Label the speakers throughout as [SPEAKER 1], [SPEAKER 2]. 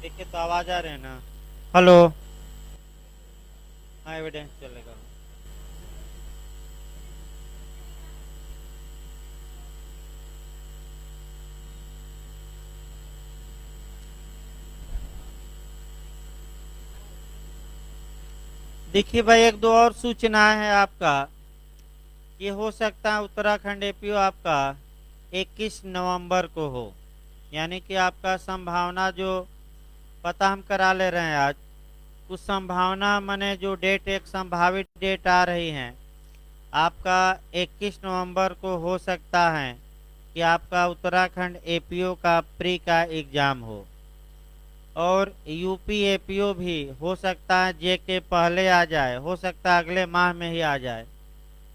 [SPEAKER 1] देखिए तो आवाज आ रहे हैं ना। हेलो। हाँ, एविडेंस चलेगा। देखिए भाई, एक दो और सूचना है आपका। ये हो सकता है उत्तराखंड एपीओ आपका 21 नवंबर को हो। यानी कि आपका संभावना जो पता हम करा ले रहे हैं आज, उस संभावना माने जो डेट, एक संभावित डेट आ रही है आपका 21 नवंबर को हो सकता है कि आपका उत्तराखंड एपीओ का प्री का एग्जाम हो। और यूपी एपीओ भी हो सकता है जे के पहले आ जाए, हो सकता है अगले माह में ही आ जाए।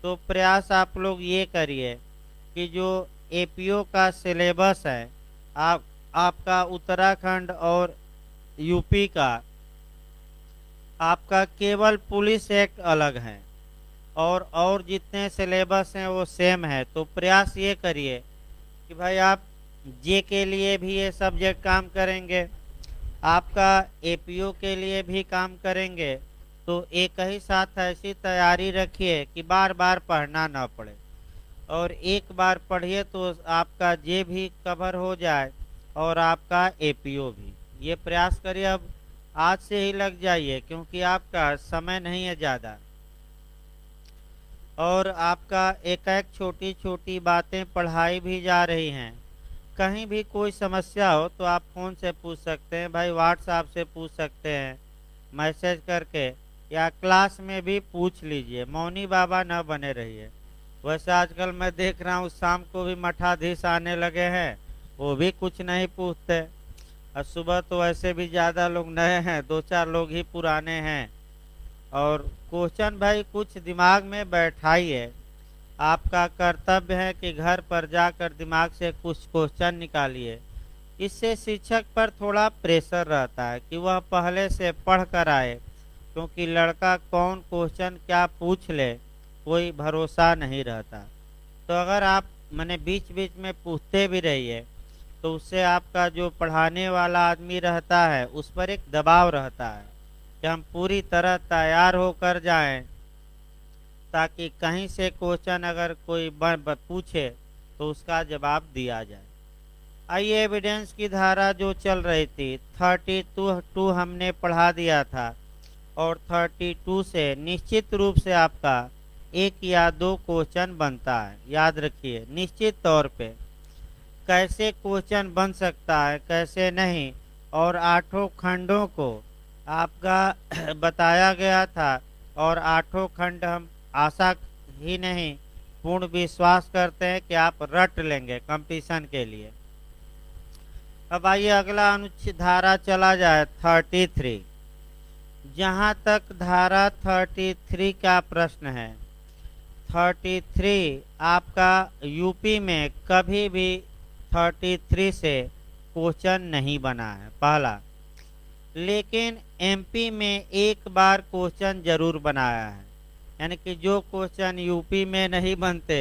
[SPEAKER 1] तो प्रयास आप लोग ये करिए कि जो एपीओ का सिलेबस है, आप आपका उत्तराखंड और यूपी का, आपका केवल पुलिस एक्ट अलग है और जितने सिलेबस हैं वो सेम है। तो प्रयास ये करिए कि भाई आप जे के लिए भी ये सब्जेक्ट काम करेंगे, आपका एपीओ के लिए भी काम करेंगे। तो एक ही साथ ऐसी तैयारी रखिए कि बार बार पढ़ना ना पड़े, और एक बार पढ़िए तो आपका जे भी कवर हो जाए और आपका एपीओ भी। ये प्रयास करिए, अब आज से ही लग जाइए क्योंकि आपका समय नहीं है ज़्यादा। और आपका एक एक छोटी छोटी बातें पढ़ाई भी जा रही हैं। कहीं भी कोई समस्या हो तो आप फ़ोन से पूछ सकते हैं भाई, व्हाट्सएप से पूछ सकते हैं, मैसेज करके, या क्लास में भी पूछ लीजिए। मौनी बाबा न बने रहिए। वैसे आजकल मैं देख रहा हूँ शाम को भी मठाधीश आने लगे हैं, वो भी कुछ नहीं पूछते। और सुबह तो वैसे भी ज़्यादा लोग नए हैं, दो चार लोग ही पुराने हैं। और क्वेश्चन भाई कुछ दिमाग में बैठाइए। आपका कर्तव्य है कि घर पर जाकर दिमाग से कुछ क्वेश्चन निकालिए। इससे शिक्षक पर थोड़ा प्रेशर रहता है कि वह पहले से पढ़ कर आए, क्योंकि लड़का कौन क्वेश्चन क्या पूछ ले कोई भरोसा नहीं रहता। तो अगर आप मैंने बीच बीच में पूछते भी रहिए तो उससे आपका जो पढ़ाने वाला आदमी रहता है उस पर एक दबाव रहता है कि हम पूरी तरह तैयार होकर जाएं, ताकि कहीं से क्वेश्चन अगर कोई पूछे तो उसका जवाब दिया जाए। आइए, एविडेंस की धारा जो चल रही थी 32 हमने पढ़ा दिया था, और 32 से निश्चित रूप से आपका एक या दो क्वेश्चन बनता है। याद रखिए, निश्चित तौर पे कैसे क्वेश्चन बन सकता है कैसे नहीं। और आठों खंडों को आपका बताया गया था, और आठों खंड हम आशा ही नहीं पूर्ण विश्वास करते हैं कि आप रट लेंगे कंपटीशन के लिए। अब आइए अगला अनुच्छेद धारा चला जाए 33। जहां तक धारा 33 का प्रश्न है, 33 आपका यूपी में कभी भी 33 से क्वेश्चन नहीं बना है पहला। लेकिन एमपी में एक बार क्वेश्चन जरूर बनाया है। यानी कि जो क्वेश्चन यूपी में नहीं बनते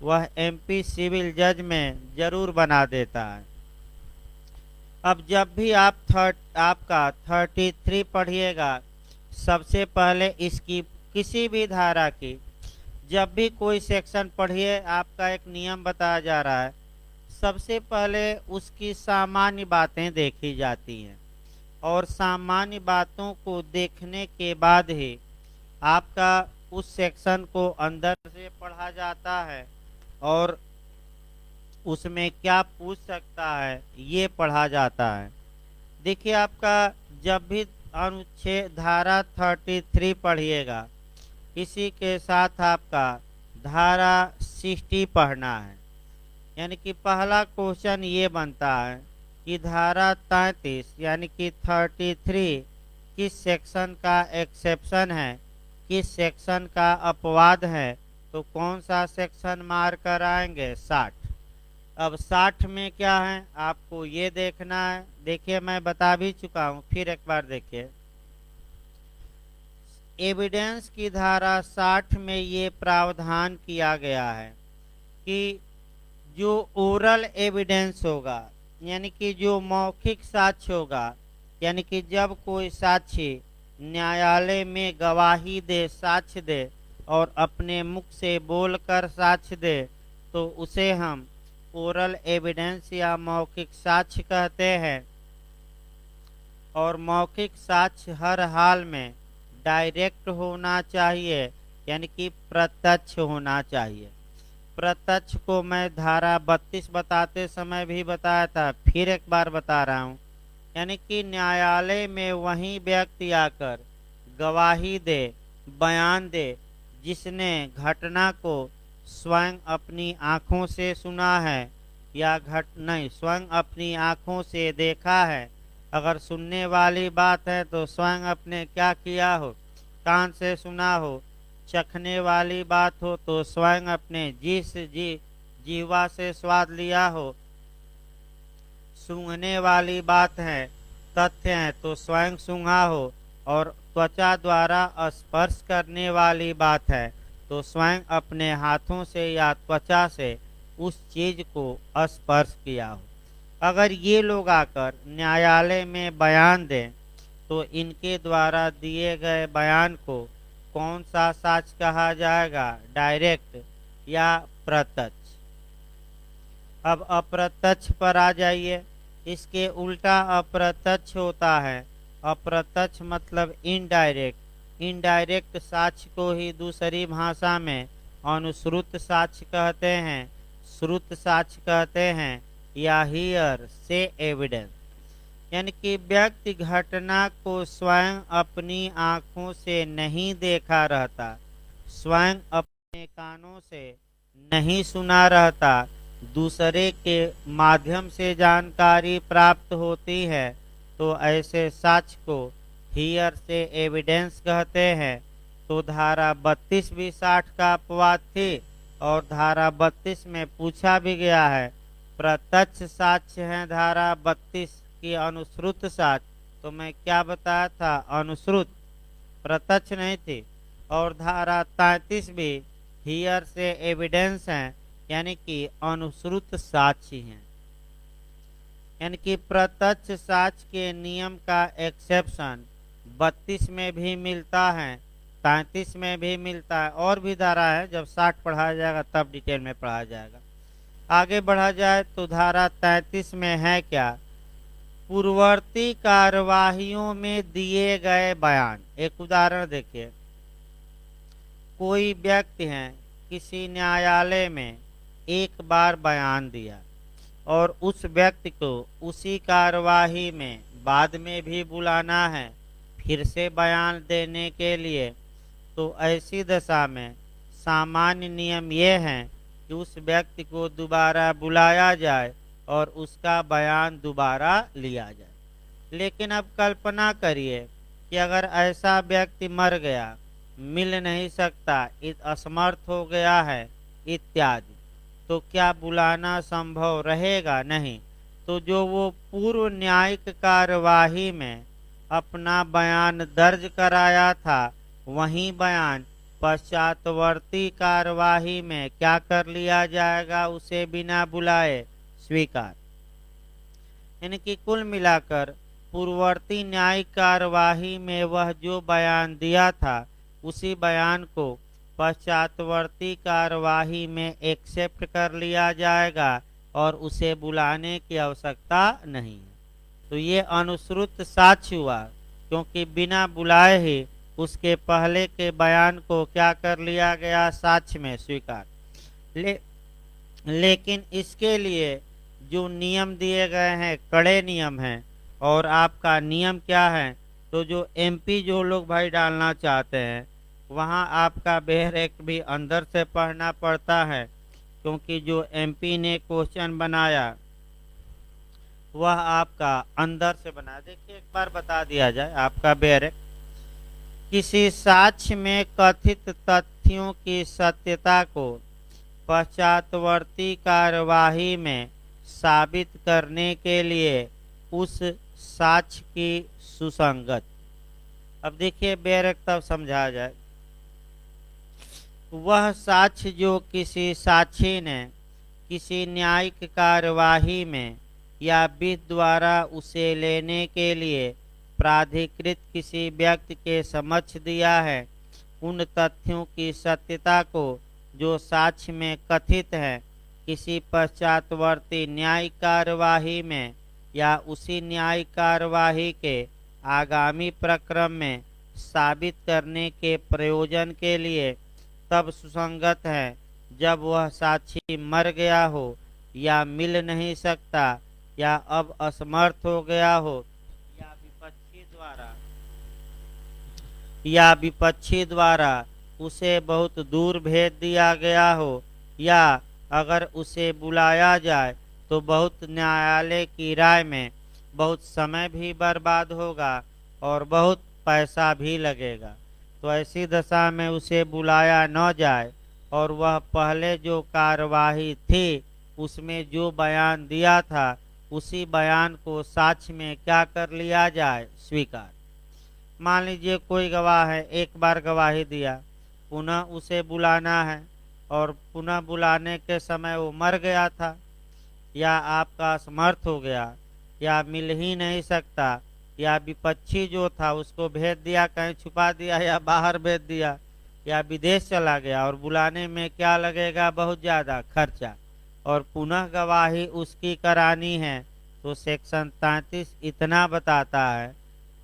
[SPEAKER 1] वह एमपी सिविल जज में जरूर बना देता है। अब जब भी आपका 33 पढ़िएगा, सबसे पहले इसकी किसी भी धारा की जब भी कोई सेक्शन पढ़िए, आपका एक नियम बताया जा रहा है। सबसे पहले उसकी सामान्य बातें देखी जाती हैं, और सामान्य बातों को देखने के बाद ही आपका उस सेक्शन को अंदर से पढ़ा जाता है, और उसमें क्या पूछ सकता है ये पढ़ा जाता है। देखिए, आपका जब भी अनुच्छेद धारा 33 पढ़िएगा, इसी के साथ आपका धारा 60 पढ़ना है। यानी कि पहला क्वेश्चन ये बनता है कि धारा 33 यानी कि 33 किस सेक्शन का एक्सेप्शन है, किस सेक्शन का अपवाद है। तो कौन सा सेक्शन मार कर आएंगे? 60। अब 60 में क्या है आपको ये देखना है। देखिए, मैं बता भी चुका हूँ, फिर एक बार देखिए। एविडेंस की धारा 60 में ये प्रावधान किया गया है कि जो ओरल एविडेंस होगा, यानी कि जो मौखिक साक्ष्य होगा, यानी कि जब कोई साक्षी न्यायालय में गवाही दे, साक्ष्य दे और अपने मुख से बोलकर साक्ष्य दे तो उसे हम ओरल एविडेंस या मौखिक साक्ष्य कहते हैं। और मौखिक साक्ष्य हर हाल में डायरेक्ट होना चाहिए, यानी कि प्रत्यक्ष होना चाहिए। प्रत्यक्ष को मैं धारा 32 बताते समय भी बताया था, फिर एक बार बता रहा हूँ। यानी कि न्यायालय में वही व्यक्ति आकर गवाही दे, बयान दे जिसने घटना को स्वयं अपनी आँखों से सुना है या स्वयं अपनी आँखों से देखा है। अगर सुनने वाली बात है तो स्वयं अपने क्या किया हो, कान से सुना हो। चखने वाली बात हो तो स्वयं अपने जीवा से स्वाद लिया हो। सूंघने वाली बात है, तथ्य है तो स्वयं सूंघा हो। और त्वचा द्वारा स्पर्श करने वाली बात है तो स्वयं अपने हाथों से या त्वचा से उस चीज को स्पर्श किया हो। अगर ये लोग आकर न्यायालय में बयान दें तो इनके द्वारा दिए गए बयान को कौन सा साक्ष्य कहा जाएगा, डायरेक्ट या प्रत्यक्ष। अब अप्रत्यक्ष पर आ जाइए। इसके उल्टा अप्रत्यक्ष होता है। अप्रत्यक्ष मतलब इनडायरेक्ट। इनडायरेक्ट साक्ष्य को ही दूसरी भाषा में अनुश्रुत साक्ष्य कहते हैं, श्रुत साक्ष्य कहते हैं या हियर से एविडेंस। यानी कि व्यक्ति घटना को स्वयं अपनी आंखों से नहीं देखा रहता, स्वयं अपने कानों से नहीं सुना रहता, दूसरे के माध्यम से जानकारी प्राप्त होती है तो ऐसे साक्ष्य को हियर से एविडेंस कहते हैं। तो धारा 32 भी 60 का अपवाद थी और धारा 32 में पूछा भी गया है। प्रत्यक्ष साक्ष्य है धारा 32 की अनुश्रुत साक्ष्य, तो मैं क्या बताया था, अनुश्रुत, प्रत्यक्ष नहीं थी। और धारा 33 भी हियर से एविडेंस है, यानी कि अनुश्रुत साक्ष्य हैं। यानी कि प्रत्यक्ष साक्ष्य के नियम का एक्सेप्शन 32 में भी मिलता है, 33 में भी मिलता है, और भी धारा है। जब 60 पढ़ाया जाएगा तब डिटेल में पढ़ाया जाएगा। आगे बढ़ा जाए तो धारा 33 में है क्या, पूर्ववर्ती कार्यवाहियों में दिए गए बयान। एक उदाहरण देखिए, कोई व्यक्ति है किसी न्यायालय में एक बार बयान दिया और उस व्यक्ति को उसी कार्यवाही में बाद में भी बुलाना है फिर से बयान देने के लिए, तो ऐसी दशा में सामान्य नियम ये है कि उस व्यक्ति को दोबारा बुलाया जाए और उसका बयान दोबारा लिया जाए। लेकिन अब कल्पना करिए कि अगर ऐसा व्यक्ति मर गया, मिल नहीं सकता, असमर्थ हो गया है इत्यादि, तो क्या बुलाना संभव रहेगा? नहीं। तो जो वो पूर्व न्यायिक कार्यवाही में अपना बयान दर्ज कराया था, वही बयान पश्चातवर्ती कार्यवाही में क्या कर लिया जाएगा, उसे बिना बुलाए स्वीकार। यानी कि कुल मिलाकर पूर्ववर्ती न्यायिक कार्यवाही में वह जो बयान दिया था उसी बयान को पश्चातवर्ती कार्यवाही में एक्सेप्ट कर लिया जाएगा और उसे बुलाने की आवश्यकता नहीं है। तो ये अनुश्रुत साक्ष्य हुआ, क्योंकि बिना बुलाए ही उसके पहले के बयान को क्या कर लिया गया, साक्ष्य में स्वीकार। लेकिन इसके लिए जो नियम दिए गए हैं कड़े नियम हैं। और आपका नियम क्या है, तो जो एमपी जो लोग भाई डालना चाहते हैं वहाँ आपका बेहर एक्ट भी अंदर से पढ़ना पड़ता है, क्योंकि जो एमपी ने क्वेश्चन बनाया वह आपका अंदर से बना। देखिए एक बार बता दिया जाए, आपका बेहर एक्ट किसी साक्ष्य में कथित तथ्यों की सत्यता को पश्चातवर्ती कार्यवाही में साबित करने के लिए उस साक्ष्य की सुसंगत। अब देखिए बेरक तब समझा जाए, वह साक्ष्य जो किसी साक्षी ने किसी न्यायिक कार्यवाही में या विधि द्वारा उसे लेने के लिए प्राधिकृत किसी व्यक्ति के समक्ष दिया है, उन तथ्यों की सत्यता को जो साक्ष्य में कथित है, किसी पश्चातवर्ती न्यायिक कार्यवाही में या उसी न्यायिक कार्यवाही के आगामी प्रक्रम में साबित करने के प्रयोजन के लिए तब सुसंगत है जब वह साक्षी मर गया हो या मिल नहीं सकता या अब असमर्थ हो गया हो या विपक्षी द्वारा उसे बहुत दूर भेज दिया गया हो या अगर उसे बुलाया जाए तो बहुत न्यायालय की राय में बहुत समय भी बर्बाद होगा और बहुत पैसा भी लगेगा। तो ऐसी दशा में उसे बुलाया न जाए और वह पहले जो कार्यवाही थी उसमें जो बयान दिया था उसी बयान को साक्ष्य में क्या कर लिया जाए, स्वीकार। मान लीजिए कोई गवाह है, एक बार गवाही दिया, पुनः उसे बुलाना है और पुनः बुलाने के समय वो मर गया था या आपका असमर्थ हो गया या मिल ही नहीं सकता या विपक्षी जो था उसको भेज दिया, कहीं छुपा दिया या बाहर भेज दिया या विदेश चला गया और बुलाने में क्या लगेगा, बहुत ज़्यादा खर्चा, और पुनः गवाही उसकी करानी है। तो सेक्शन 33 इतना बताता है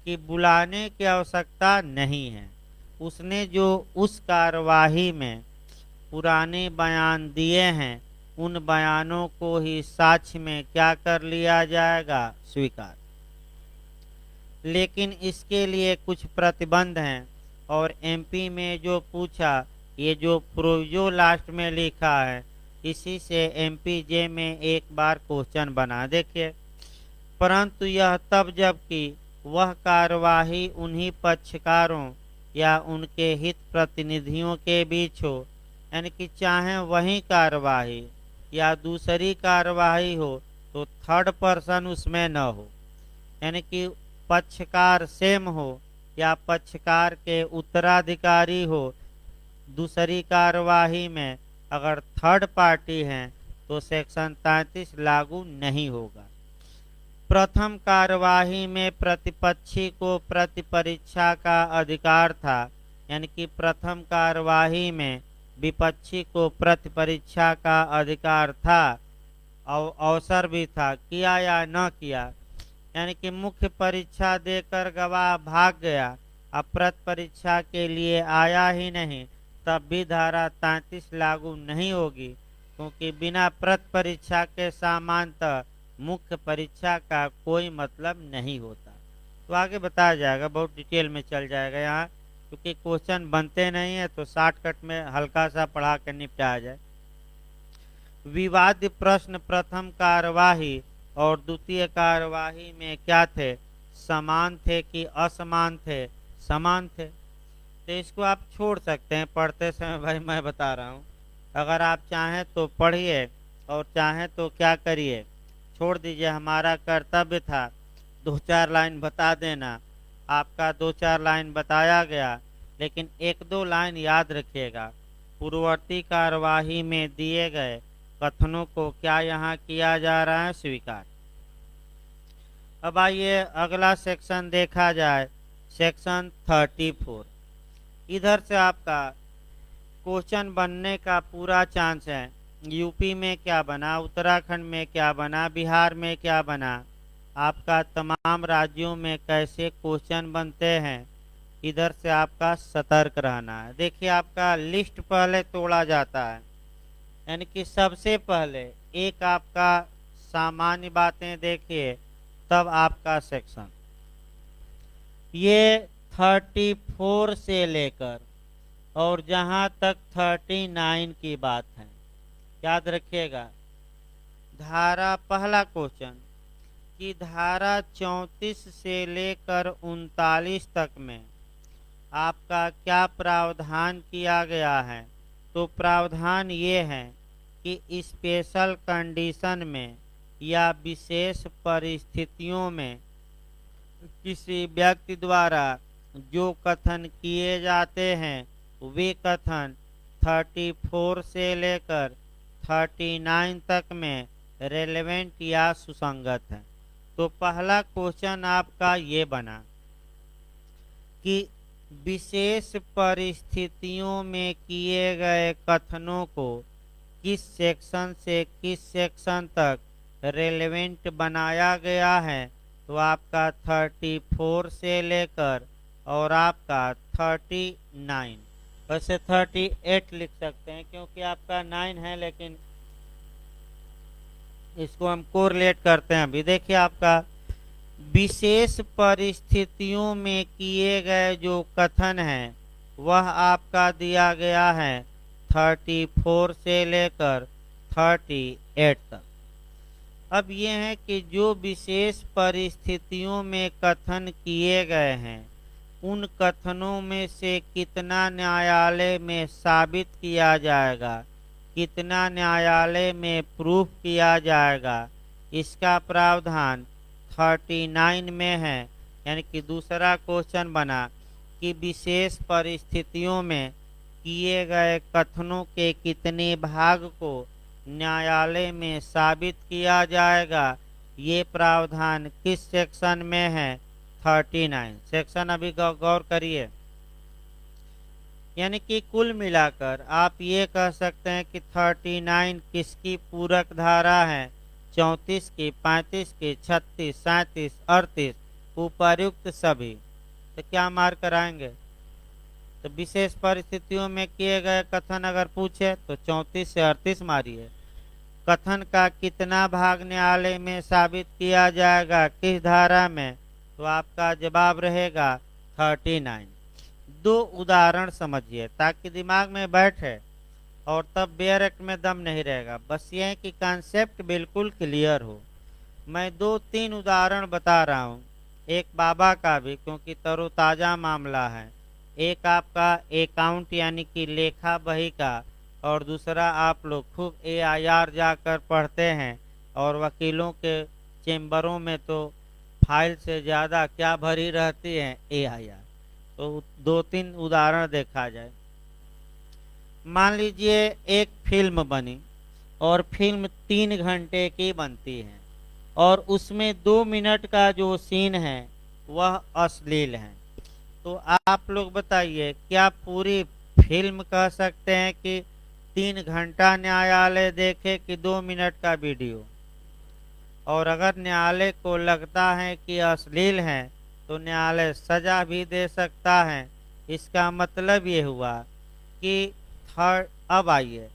[SPEAKER 1] कि बुलाने की आवश्यकता नहीं है। उसने जो उस कार्यवाही में पुराने बयान दिए हैं उन बयानों को ही साक्ष्य में क्या कर लिया जाएगा, स्वीकार। लेकिन इसके लिए कुछ प्रतिबंध हैं और एमपी में जो पूछा, ये जो प्रोविजो लास्ट में लिखा है इसी से एमपीजे में एक बार क्वेश्चन बना। देखिए, परंतु यह तब जबकि वह कार्यवाही उन्हीं पक्षकारों या उनके हित प्रतिनिधियों के बीच हो, यानी कि चाहे वही कार्यवाही या दूसरी कार्यवाही हो तो थर्ड पर्सन उसमें न हो, यानी कि पक्षकार सेम हो या पक्षकार के उत्तराधिकारी हो। दूसरी कार्यवाही में अगर थर्ड पार्टी है तो सेक्शन 33 लागू नहीं होगा। प्रथम कार्यवाही में प्रतिपक्षी को प्रतिपरीक्षा का अधिकार था, यानी कि प्रथम कार्यवाही में विपक्षी को प्रतिपरीक्षा का अधिकार था और अवसर भी था, किया या न किया, यानी कि मुख्य परीक्षा देकर गवाह भाग गया, अब प्रतिपरीक्षा के लिए आया ही नहीं, तब भी धारा 33 लागू नहीं होगी, क्योंकि बिना प्रतिपरीक्षा के सामान्यतः मुख्य परीक्षा का कोई मतलब नहीं होता। तो आगे बताया जाएगा, बहुत डिटेल में चल जाएगा यहाँ, क्योंकि क्वेश्चन बनते नहीं है तो शॉर्टकट में हल्का सा पढ़ा कर निपटाया जाए। विवाद प्रश्न प्रथम कार्यवाही और द्वितीय कार्यवाही में क्या थे, समान थे कि असमान थे, समान थे। तो इसको आप छोड़ सकते हैं पढ़ते समय, भाई मैं बता रहा हूँ। अगर आप चाहें तो पढ़िए और चाहें तो क्या करिए, छोड़ दीजिए। हमारा कर्तव्य था 2-4 लाइन बता देना, आपका 2-4 लाइन बताया गया, लेकिन 1-2 लाइन याद रखिएगा। पूर्ववर्ती कार्यवाही में दिए गए कथनों को क्या यहाँ किया जा रहा है, स्वीकार। अब आइए अगला सेक्शन देखा जाए, सेक्शन 34। इधर से आपका क्वेश्चन बनने का पूरा चांस है। यूपी में क्या बना, उत्तराखंड में क्या बना, बिहार में क्या बना, आपका तमाम राज्यों में कैसे क्वेश्चन बनते हैं, इधर से आपका सतर्क रहना है। देखिए, आपका लिस्ट पहले तोड़ा जाता है, यानी कि सबसे पहले एक आपका सामान्य बातें देखिए, तब आपका सेक्शन। ये 34 से लेकर और जहां तक 39 की बात है, याद रखिएगा। धारा, पहला क्वेश्चन कि धारा 34 से लेकर 39 तक में आपका क्या प्रावधान किया गया है। तो प्रावधान ये है कि स्पेशल कंडीशन में या विशेष परिस्थितियों में किसी व्यक्ति द्वारा जो कथन किए जाते हैं वे कथन 34 से लेकर 39 तक में रेलेवेंट या सुसंगत है। तो पहला क्वेश्चन आपका ये बना कि विशेष परिस्थितियों में किए गए कथनों को किस सेक्शन से किस सेक्शन तक रेलेवेंट बनाया गया है, तो आपका 34 से लेकर और आपका 39, वैसे 38 लिख सकते हैं क्योंकि आपका 9 है, लेकिन इसको हम कोरिलेट करते हैं। अभी देखिए, आपका विशेष परिस्थितियों में किए गए जो कथन हैं वह आपका दिया गया है 34 से लेकर 38 तक। अब ये है कि जो विशेष परिस्थितियों में कथन किए गए हैं उन कथनों में से कितना न्यायालय में साबित किया जाएगा, कितना न्यायालय में प्रूफ किया जाएगा, इसका प्रावधान 39 में है। यानी कि दूसरा क्वेश्चन बना कि विशेष परिस्थितियों में किए गए कथनों के कितने भाग को न्यायालय में साबित किया जाएगा, ये प्रावधान किस सेक्शन में है, 39 सेक्शन। अभी गौर करिए, यानी कि कुल मिलाकर आप ये कह सकते हैं कि 39 किसकी पूरक धारा है, 34 की, 35 की, 36, 37, 38 उपर्युक्त सभी। तो क्या मार्क कराएंगे, तो विशेष परिस्थितियों में किए गए कथन अगर पूछे तो 34 से 38 मारिए। कथन का कितना भाग न्यायालय में साबित किया जाएगा, किस धारा में, तो आपका जवाब रहेगा 39। दो उदाहरण समझिए ताकि दिमाग में बैठे और तब बेयर एक्ट में दम नहीं रहेगा। बस ये है कि कॉन्सेप्ट बिल्कुल क्लियर हो। मैं 2-3 उदाहरण बता रहा हूँ, एक बाबा का भी क्योंकि तरोताज़ा मामला है, एक आपका अकाउंट यानी कि लेखा बही का, और दूसरा आप लोग खूब AIR जाकर पढ़ते हैं और वकीलों के चेम्बरों में तो फाइल से ज़्यादा क्या भरी रहती है, AIR। तो 2-3 उदाहरण देखा जाए। मान लीजिए एक फिल्म बनी और फिल्म 3 घंटे की बनती है और उसमें 2 मिनट का जो सीन है वह अश्लील है। तो आप लोग बताइए, क्या पूरी फिल्म कह सकते हैं कि 3 घंटा न्यायालय देखे कि 2 मिनट का वीडियो? और अगर न्यायालय को लगता है कि अश्लील है तो न्यायालय सजा भी दे सकता है। इसका मतलब ये हुआ कि अब आइए,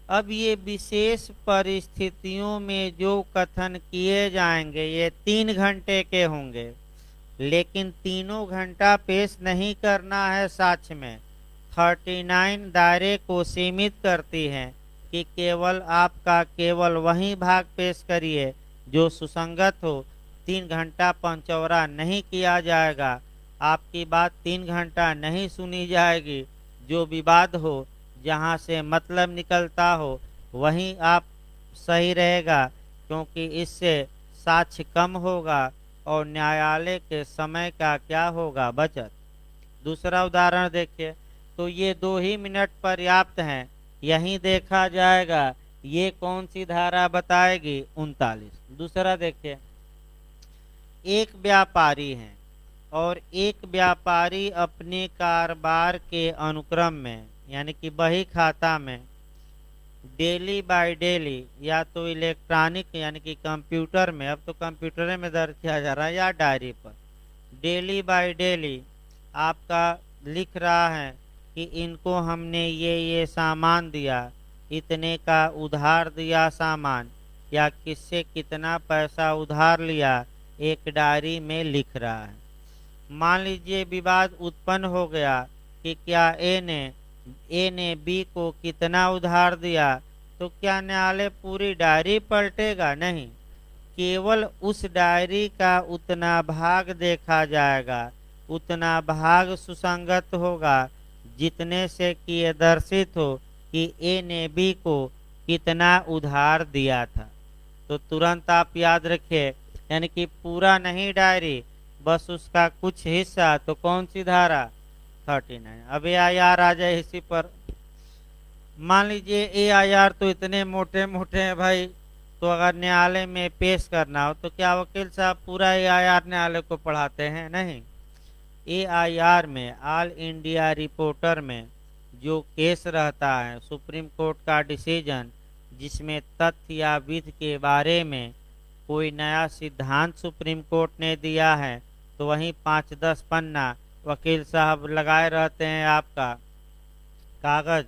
[SPEAKER 1] अब ये विशेष परिस्थितियों में जो कथन किए जाएंगे ये 3 घंटे के होंगे, लेकिन तीनों घंटा पेश नहीं करना है साक्ष्य में। 39 दायरे को सीमित करती है कि केवल वही भाग पेश करिए जो सुसंगत हो। 3 घंटा पंचौरा नहीं किया जाएगा, आपकी बात 3 घंटा नहीं सुनी जाएगी। जो विवाद हो, जहाँ से मतलब निकलता हो, वहीं आप सही रहेगा, क्योंकि इससे साक्ष्य कम होगा और न्यायालय के समय का क्या होगा, बचत। दूसरा उदाहरण देखिए, तो ये 2 ही मिनट पर्याप्त हैं, यहीं देखा जाएगा। ये कौन सी धारा बताएगी, 39। दूसरा देखिए, एक व्यापारी है और एक व्यापारी अपने कारोबार के अनुक्रम में यानी कि बही खाता में डेली बाय डेली या तो इलेक्ट्रॉनिक यानी कि कंप्यूटर में, अब तो कंप्यूटर में दर्ज किया जा रहा है, या डायरी पर डेली बाय डेली आपका लिख रहा है कि इनको हमने ये सामान दिया, इतने का उधार दिया सामान, या किससे कितना पैसा उधार लिया, एक डायरी में लिख रहा है। मान लीजिए विवाद उत्पन्न हो गया कि क्या ए ने बी को कितना उधार दिया, तो क्या न्यायालय पूरी डायरी पलटेगा? नहीं, केवल उस डायरी का उतना भाग देखा जाएगा, उतना भाग सुसंगत होगा जितने से कि ये दर्शित हो कि ए ने बी को कितना उधार दिया था। तो तुरंत आप याद रखिए, यानी कि पूरा नहीं डायरी, बस उसका कुछ हिस्सा। तो कौन सी धारा, 39। अब AIR आ जाए इसी पर। मान लीजिए AIR तो इतने मोटे मोटे हैं भाई, तो अगर न्यायालय में पेश करना हो तो क्या वकील साहब पूरा AIR न्यायालय को पढ़ाते हैं? नहीं, एआईआर में, ऑल इंडिया रिपोर्टर में जो केस रहता है, सुप्रीम कोर्ट का डिसीजन, जिसमें तथ्य या विधि के बारे में कोई नया सिद्धांत सुप्रीम कोर्ट ने दिया है, तो वहीं 5-10 पन्ना वकील साहब लगाए रहते हैं, आपका कागज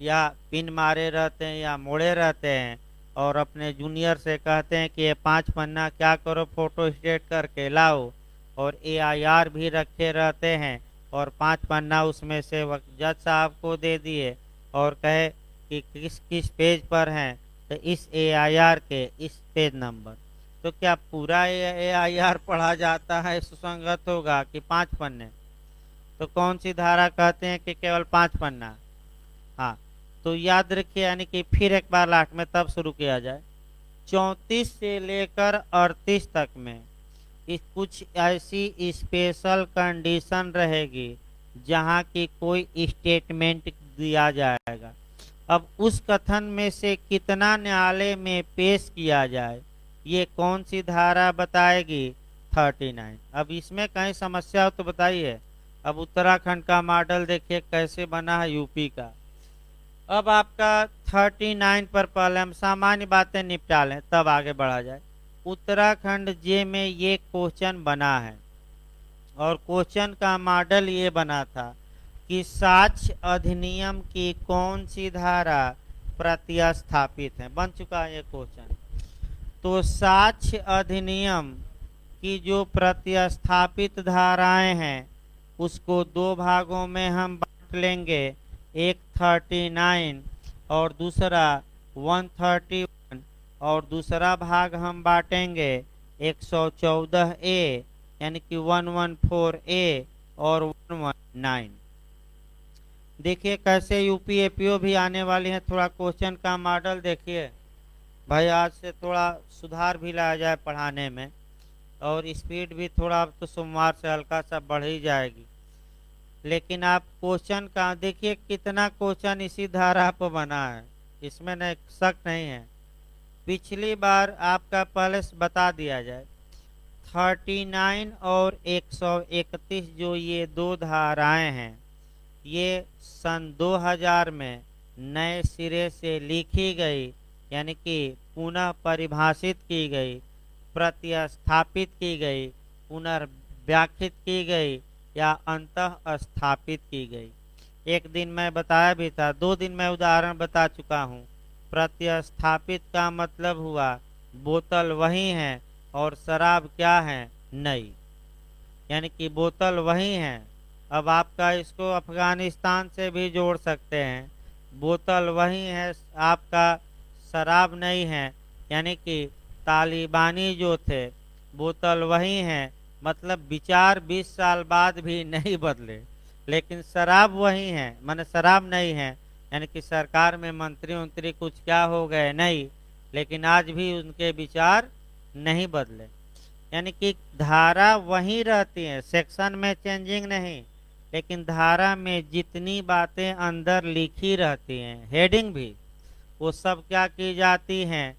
[SPEAKER 1] या पिन मारे रहते हैं या मोड़े रहते हैं, और अपने जूनियर से कहते हैं कि ये 5 पन्ना क्या करो, फोटो स्टेट करके लाओ, और एआईआर भी रखे रहते हैं, और 5 पन्ना उसमें से जज साहब को दे दिए और कहे कि किस किस पेज पर हैं, तो इस एआईआर के इस पेज नंबर। तो क्या पूरा एआईआर पढ़ा जाता है सुसंगत होगा कि 5 पन्ने? तो कौन सी धारा कहते हैं कि केवल 5 पन्ना? हाँ, तो याद रखिए, यानी कि फिर एक बार लास्ट में तब शुरू किया जाए। 34 से लेकर 38 तक में इस कुछ ऐसी स्पेशल कंडीशन रहेगी जहां की कोई स्टेटमेंट दिया जाएगा। अब उस कथन में से कितना न्यायालय में पेश किया जाए, ये कौन सी धारा बताएगी? 39। अब इसमें कहीं समस्या हो तो बताइए। अब उत्तराखंड का मॉडल देखिए कैसे बना है यूपी का। अब आपका 39 पर पहले हम सामान्य बातें निपटा लें, तब आगे बढ़ा जाए। उत्तराखंड जे में ये क्वेश्चन बना है, और क्वेश्चन का मॉडल ये बना था कि साक्ष्य अधिनियम की कौन सी धारा प्रतिस्थापित है। बन चुका है ये क्वेश्चन। तो साक्ष्य अधिनियम की जो प्रतिस्थापित धाराएं हैं, उसको दो भागों में हम बांट लेंगे, एक 39 और दूसरा 131, और दूसरा भाग हम बांटेंगे 114A यानी कि 114A और 119। देखिए कैसे यूपीएपीओ भी आने वाली है। थोड़ा क्वेश्चन का मॉडल देखिए भाई, आज से थोड़ा सुधार भी लाया जाए पढ़ाने में, और स्पीड भी थोड़ा, अब तो सोमवार से हल्का सा बढ़ ही जाएगी। लेकिन आप क्वेश्चन का देखिए, कितना क्वेश्चन इसी धारा पर बना है, इसमें न शक नहीं है। पिछली बार आपका पहले से बता दिया जाए, 39 और 131 जो ये दो धाराएं हैं, ये सन 2000 में नए सिरे से लिखी गई, यानी कि पुनः परिभाषित की गई, प्रतिस्थापित की गई, पुनर्व्याख्यित की गई या अंतः स्थापित की गई। एक दिन मैं बताया भी था, 2 दिन मैं उदाहरण बता चुका हूँ। प्रतिस्थापित का मतलब हुआ बोतल वही है और शराब क्या है? नई, यानी कि बोतल वही है। अब आपका इसको अफगानिस्तान से भी जोड़ सकते हैं, बोतल वही है, आपका शराब नहीं है, यानी कि तालिबानी जो थे, बोतल वही है, मतलब विचार 20 साल बाद भी नहीं बदले, लेकिन शराब वही है, माने शराब नहीं है, यानी कि सरकार में मंत्री कुछ क्या हो गए नहीं, लेकिन आज भी उनके विचार नहीं बदले। यानी कि धारा वही रहती है, सेक्शन में चेंजिंग नहीं, लेकिन धारा में जितनी बातें अंदर लिखी रहती हैं, हेडिंग भी, वो सब क्या की जाती हैं?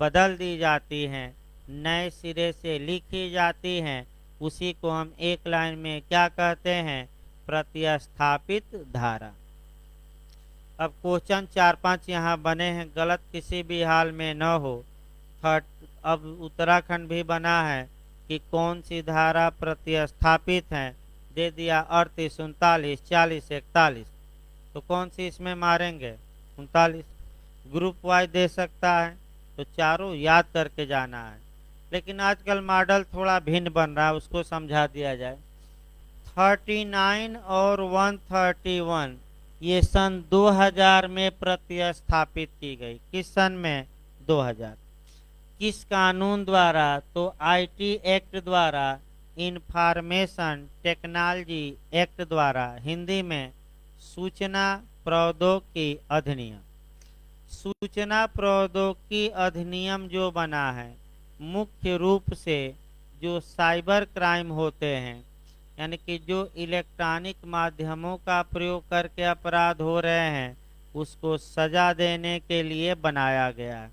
[SPEAKER 1] बदल दी जाती हैं, नए सिरे से लिखी जाती हैं। उसी को हम एक लाइन में क्या कहते हैं? प्रतिस्थापित धारा। अब क्वेश्चन 4-5 यहाँ बने हैं, गलत किसी भी हाल में न हो। अब उत्तराखंड भी बना है कि कौन सी धारा प्रतिस्थापित है, दे दिया 38, 39, 40, 41। तो कौन सी इसमें मारेंगे? 39। ग्रुप वाइज दे सकता है, तो चारों याद करके जाना है। लेकिन आजकल मॉडल थोड़ा भिन्न बन रहा है, उसको समझा दिया जाए। 39 और 131 ये सन 2000 में प्रतिस्थापित की गई। किस सन में? 2000। किस कानून द्वारा? तो आईटी एक्ट द्वारा, इंफॉर्मेशन टेक्नोलॉजी एक्ट द्वारा, हिंदी में सूचना प्रौद्योगिकी अधिनियम। सूचना प्रौद्योगिकी अधिनियम जो बना है, मुख्य रूप से जो साइबर क्राइम होते हैं, यानी कि जो इलेक्ट्रॉनिक माध्यमों का प्रयोग करके अपराध हो रहे हैं, उसको सजा देने के लिए बनाया गया है।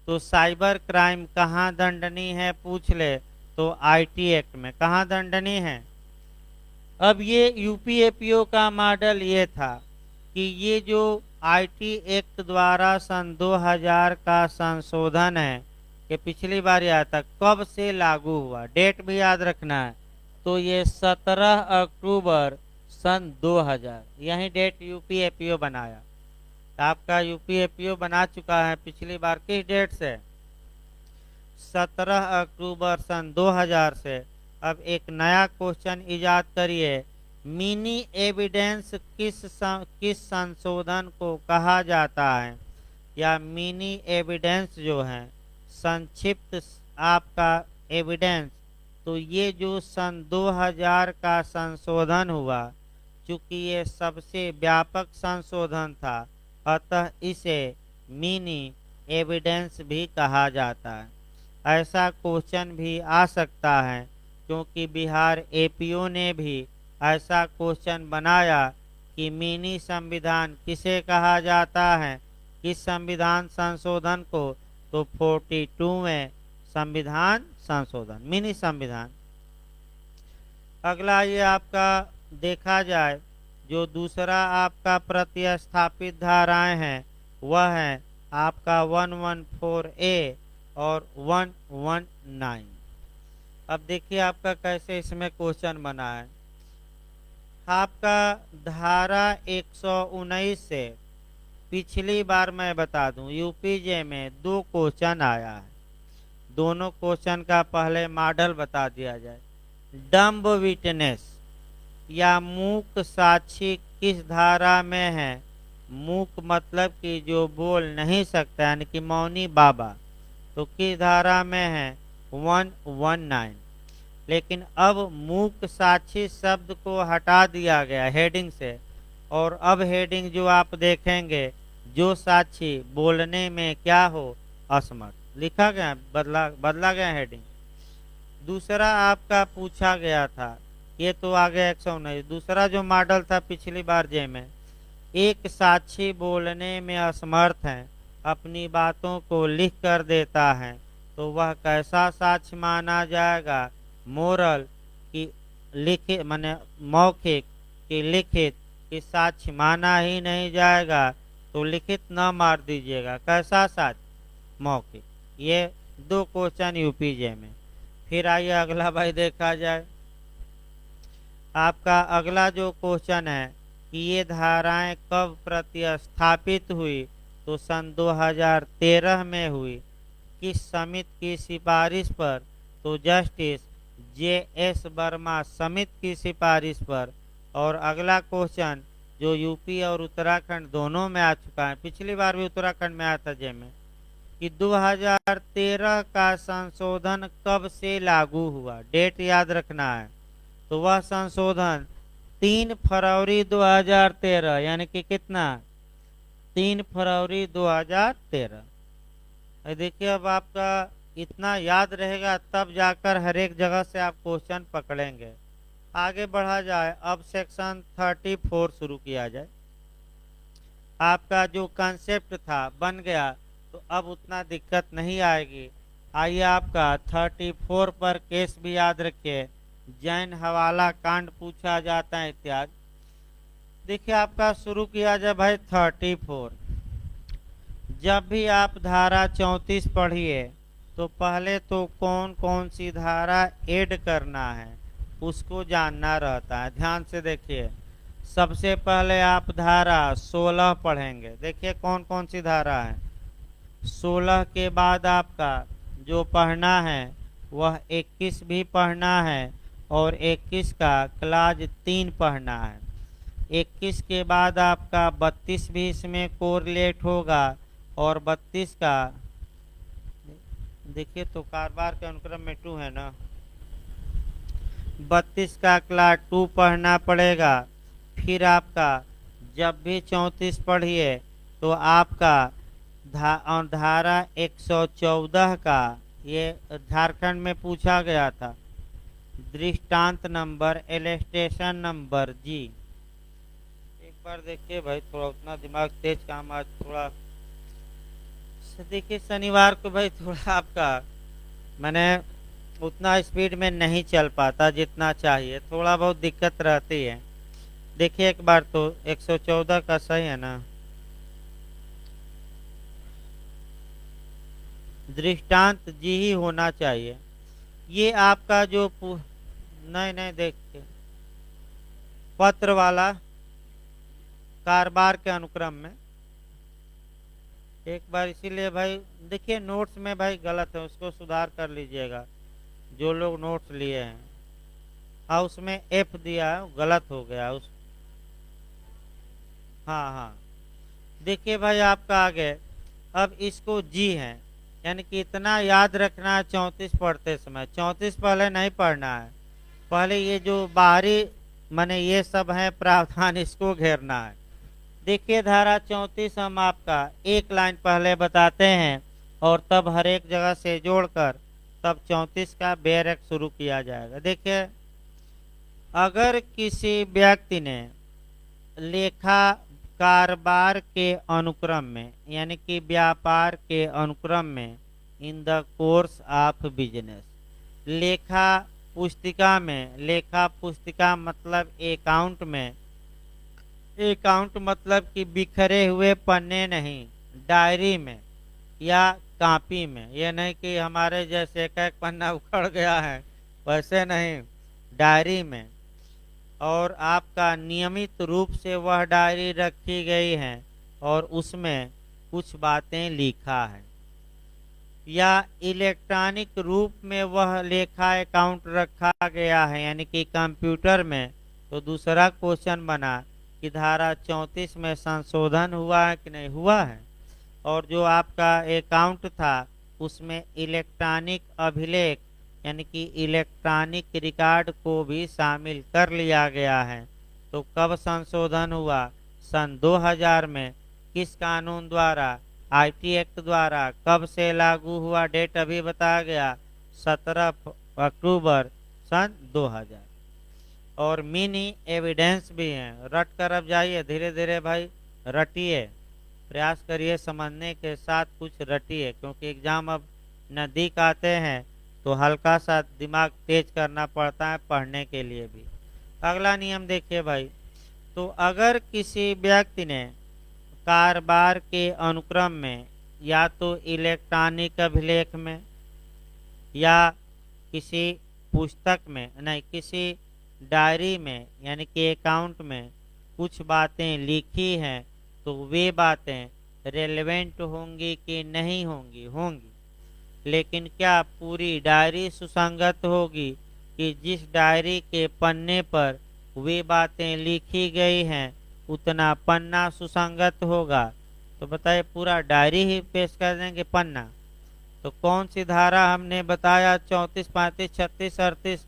[SPEAKER 1] तो साइबर क्राइम कहाँ दंडनीय है पूछ ले, तो आईटी एक्ट में। कहाँ दंडनीय है? अब ये यूपीएपीओ का मॉडल ये था कि ये जो आईटी एक्ट द्वारा सन 2000 का संशोधन है कि पिछली बार आया था, कब से लागू हुआ, डेट भी याद रखना है। तो ये 17 अक्टूबर सन 2000, यही डेट यूपीएपीओ बनाया। आपका यूपीएपीओ बना चुका है पिछली बार किस डेट से, 17 अक्टूबर सन 2000 से। अब एक नया क्वेश्चन इजाद करिए, मिनी एविडेंस किस संशोधन को कहा जाता है, या मिनी एविडेंस जो है संक्षिप्त आपका एविडेंस। तो ये जो सन 2000 का संशोधन हुआ, चूंकि ये सबसे व्यापक संशोधन था, अतः इसे मिनी एविडेंस भी कहा जाता है। ऐसा क्वेश्चन भी आ सकता है क्योंकि बिहार एपीओ ने भी ऐसा क्वेश्चन बनाया कि मिनी संविधान किसे कहा जाता है, किस संविधान संशोधन को, तो 42वें संविधान संशोधन, मिनी संविधान। अगला ये आपका देखा जाए, जो दूसरा आपका प्रतिस्थापित धाराएं हैं वह है आपका 114A और 119। अब देखिए आपका कैसे इसमें क्वेश्चन बना है। आपका धारा 119 से पिछली बार मैं बता दूं यूपीजे में 2 क्वेश्चन आया है। दोनों क्वेश्चन का पहले मॉडल बता दिया जाए। डम्ब विटनेस या मूक साक्षी किस धारा में है। मूक मतलब कि जो बोल नहीं सकता, यानी कि मौनी बाबा, तो किस धारा में है, 119। लेकिन अब मूक साक्षी शब्द को हटा दिया गया हेडिंग से, और अब हेडिंग जो आप देखेंगे, जो साक्षी बोलने में क्या हो, असमर्थ, लिखा गया, बदला गया हेडिंग। दूसरा आपका पूछा गया था, ये तो आ गया 119। दूसरा जो मॉडल था पिछली बार जे में, एक साक्षी बोलने में असमर्थ है, अपनी बातों को लिख कर देता है, तो वह कैसा साक्ष्य माना जाएगा। मोरल की लिखित माने मौखिक की लिखित की साक्ष्य माना ही नहीं जाएगा, तो लिखित न मार दीजिएगा, कैसा साक्ष्य, मौखिक। ये 2 क्वेश्चन यूपीजे में। फिर आइए अगला भाई देखा जाए। आपका अगला जो क्वेश्चन है कि ये धाराएं कब प्रतिस्थापित हुई, तो सन 2013 में हुई। किस समिति की सिफारिश पर, तो जस्टिस JS वर्मा समिति की सिफारिश पर। और अगला क्वेश्चन जो यूपी और उत्तराखंड दोनों में आ चुका है, पिछली बार भी उत्तराखंड में आया था जे में, कि 2013 का संशोधन कब से लागू हुआ, डेट याद रखना है। तो वह संशोधन 3 फरवरी 2013, यानी कि कितना, 3 फरवरी 2013। देखिए अब आपका इतना याद रहेगा तब जाकर हर एक जगह से आप क्वेश्चन पकड़ेंगे। आगे बढ़ा जाए, अब सेक्शन 34 शुरू किया जाए। आपका जो कंसेप्ट था बन गया, तो अब उतना दिक्कत नहीं आएगी। आइए आपका 34 पर केस भी याद रखिए, जैन हवाला कांड पूछा जाता है इत्यादि। देखिए आपका शुरू किया जाए भाई 34। जब भी आप धारा 34 पढ़िए, तो पहले तो कौन कौन सी धारा ऐड करना है उसको जानना रहता है। ध्यान से देखिए, सबसे पहले आप धारा 16 पढ़ेंगे। देखिए कौन कौन सी धारा है। 16 के बाद आपका जो पढ़ना है वह 21 भी पढ़ना है, और 21 का क्लाज 3 पढ़ना है। 21 के बाद आपका 32 भी इसमें कोरिलेट होगा, और 32 का देखिए तो कारबार के अनुक्रम में 2 है ना, 32 का क्लास 2 पढ़ना पड़ेगा। फिर आपका जब भी 34 पढ़िए तो आपका धारा 114 का, ये झारखंड में पूछा गया था, दृष्टांत नंबर इलस्ट्रेशन नंबर जी। एक बार देखिए भाई, थोड़ा उतना दिमाग तेज काम आज थोड़ा, देखिए शनिवार को भाई थोड़ा आपका मैंने उतना स्पीड में नहीं चल पाता जितना चाहिए, थोड़ा बहुत दिक्कत रहती है। देखिए एक बार तो 114 का सही है ना, दृष्टांत जी ही होना चाहिए। ये आपका जो नहीं नहीं, देखिए पत्र वाला कारोबार के अनुक्रम में एक बार, इसीलिए भाई देखिए नोट्स में भाई गलत है, उसको सुधार कर लीजिएगा जो लोग नोट्स लिए हैं। हाँ उसमें एफ दिया है, गलत हो गया उस। हाँ हाँ, देखिए भाई आपका आगे, अब इसको जी है, यानी कि इतना याद रखना है 34 पढ़ते समय। 34 पहले नहीं पढ़ना है, पहले ये जो बाहरी माने ये सब है प्रावधान, इसको घेरना है। देखिए धारा 34 हम आपका एक लाइन पहले बताते हैं और तब हर एक जगह से जोड़कर तब 34 का बेरक शुरू किया जाएगा। देखिए अगर किसी व्यक्ति ने लेखा कारोबार के अनुक्रम में यानी कि व्यापार के अनुक्रम में in the course of business, लेखा पुस्तिका में, लेखा पुस्तिका मतलब अकाउंट में, अकाउंट मतलब कि बिखरे हुए पन्ने नहीं, डायरी में या कॉपी में, ये नहीं कि हमारे जैसे एक एक पन्ना उखड़ गया है, वैसे नहीं, डायरी में। और आपका नियमित रूप से वह डायरी रखी गई है और उसमें कुछ बातें लिखा है, या इलेक्ट्रॉनिक रूप में वह लेखा अकाउंट रखा गया है यानी कि कंप्यूटर में। तो दूसरा क्वेश्चन बना कि धारा 34 में संशोधन हुआ है कि नहीं हुआ है, और जो आपका अकाउंट था उसमें इलेक्ट्रॉनिक अभिलेख यानी कि इलेक्ट्रॉनिक रिकॉर्ड को भी शामिल कर लिया गया है। तो कब संशोधन हुआ? सन 2000 में। किस कानून द्वारा? आईटी एक्ट द्वारा। कब से लागू हुआ? डेट अभी बताया गया 17 अक्टूबर सन 2000। और मिनी एविडेंस भी हैं, रट कर अब जाइए, धीरे धीरे भाई रटिए, प्रयास करिए समझने के साथ कुछ रटिए, क्योंकि एग्जाम अब नज़दीक आते हैं तो हल्का सा दिमाग तेज करना पड़ता है पढ़ने के लिए भी। अगला नियम देखिए भाई, तो अगर किसी व्यक्ति ने कारोबार के अनुक्रम में या तो इलेक्ट्रॉनिक अभिलेख में या किसी पुस्तक में, नहीं किसी डायरी में यानी कि अकाउंट में कुछ बातें लिखी हैं, तो वे बातें रेलेवेंट होंगी कि नहीं होंगी? होंगी। लेकिन क्या पूरी डायरी सुसंगत होगी कि जिस डायरी के पन्ने पर वे बातें लिखी गई हैं उतना पन्ना सुसंगत होगा? तो बताइए, पूरा डायरी ही पेश कर देंगे पन्ना? तो कौन सी धारा हमने बताया 34, 35, 36, 38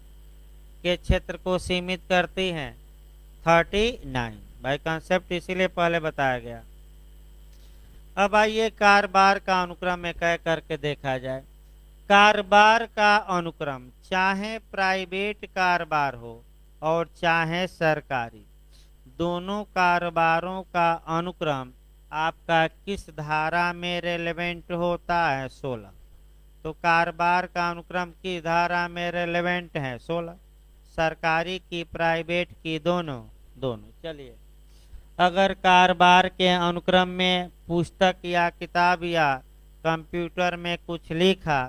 [SPEAKER 1] के क्षेत्र को सीमित करती हैं? 39 भाई, कंसेप्ट इसीलिए पहले बताया गया। अब आइए कारोबार का अनुक्रम एक एक करके देखा जाए। कारोबार का अनुक्रम, चाहे प्राइवेट कारोबार हो और चाहे सरकारी, दोनों कारोबारों का अनुक्रम आपका किस धारा में रेलेवेंट होता है? 16। तो कारोबार का अनुक्रम किस धारा में रेलेवेंट है? 16। सरकारी की प्राइवेट की? दोनों। दोनों। चलिए, अगर कारोबार के अनुक्रम में पुस्तक या किताब या कंप्यूटर में कुछ लिखा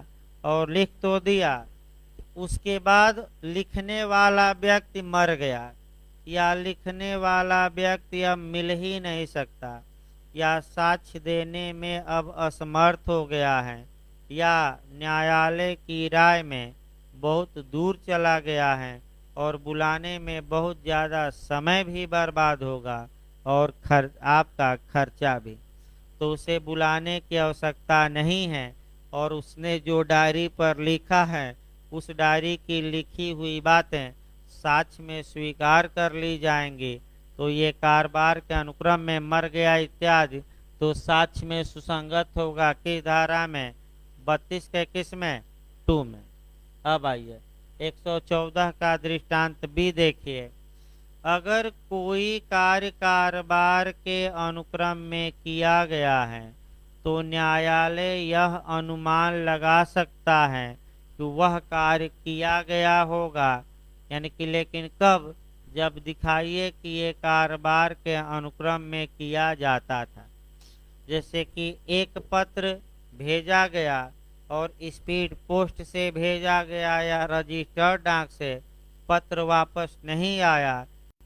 [SPEAKER 1] और लिख तो दिया, उसके बाद लिखने वाला व्यक्ति मर गया या लिखने वाला व्यक्ति अब मिल ही नहीं सकता या साक्ष्य देने में अब असमर्थ हो गया है या न्यायालय की राय में बहुत दूर चला गया है और बुलाने में बहुत ज़्यादा समय भी बर्बाद होगा और आपका खर्चा भी, तो उसे बुलाने की आवश्यकता नहीं है और उसने जो डायरी पर लिखा है उस डायरी की लिखी हुई बातें साक्ष्य में स्वीकार कर ली जाएंगी। तो ये कारोबार के अनुक्रम में मर गया इत्यादि तो साक्ष्य में सुसंगत होगा किस धारा में? 32 के किस में? 2 में। अब आइए 114 का दृष्टांत भी देखिए। अगर कोई कार्य कारोबार के अनुक्रम में किया गया है तो न्यायालय यह अनुमान लगा सकता है कि वह कार्य किया गया होगा, यानी कि लेकिन कब, जब दिखाइए कि ये कारोबार के अनुक्रम में किया जाता था। जैसे कि एक पत्र भेजा गया और स्पीड पोस्ट से भेजा गया या रजिस्टर्ड डाक से पत्र वापस नहीं आया